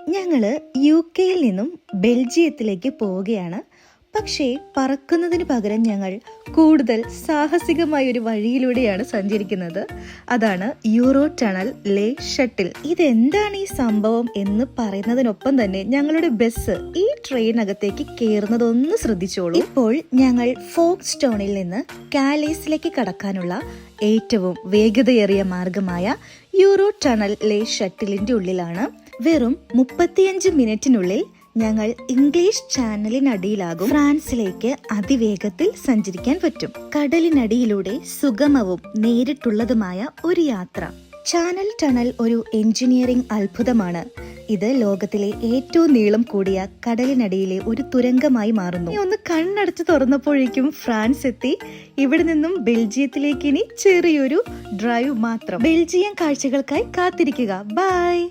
ഞങ്ങള് UK-യിൽ നിന്നും ബെൽജിയത്തിലേക്ക് പോവുകയാണ്. പക്ഷേ പറക്കുന്നതിന് പകരം ഞങ്ങൾ കൂടുതൽ സാഹസികമായ ഒരു വഴിയിലൂടെയാണ് സഞ്ചരിക്കുന്നത്. അതാണ് യൂറോ ടണൽ ലേ ഷട്ടിൽ. ഇതെന്താണ് ഈ സംഭവം എന്ന് പറയുന്നതിനൊപ്പം തന്നെ ഞങ്ങളുടെ ബസ് ഈ ട്രെയിനകത്തേക്ക് കയറുന്നതൊന്ന് ശ്രദ്ധിച്ചോളൂ. ഇപ്പോൾ ഞങ്ങൾ ഫോക്സ്റ്റോണിൽ നിന്ന് കാലേസിലേക്ക് കടക്കാനുള്ള ഏറ്റവും വേഗതയേറിയ മാർഗമായ യൂറോ ടണൽ ലേ ഷട്ടിലിന്റെ ഉള്ളിലാണ്. വെറും 35 മിനിറ്റിനുള്ളിൽ ഞങ്ങൾ ഇംഗ്ലീഷ് ചാനലിനടിയിലാകും. ഫ്രാൻസിലേക്ക് അതിവേഗത്തിൽ സഞ്ചരിക്കാൻ പറ്റും. കടലിനടിയിലൂടെ സുഗമവും നേരിട്ടുള്ളതുമായ ഒരു യാത്ര. ചാനൽ ടണൽ ഒരു എഞ്ചിനീയറിംഗ് അത്ഭുതമാണ്. ഇത് ലോകത്തിലെ ഏറ്റവും നീളം കൂടിയ കടലിനടിയിലെ ഒരു തുരങ്കമായി മാറുന്നു. ഒന്ന് കണ്ണടച്ച് തുറന്നപ്പോഴേക്കും ഫ്രാൻസ് എത്തി. ഇവിടെ നിന്നും ബെൽജിയത്തിലേക്ക് ഇനി ചെറിയൊരു ഡ്രൈവ് മാത്രം. ബെൽജിയം കാഴ്ചകൾക്കായി കാത്തിരിക്കുക. ബൈ.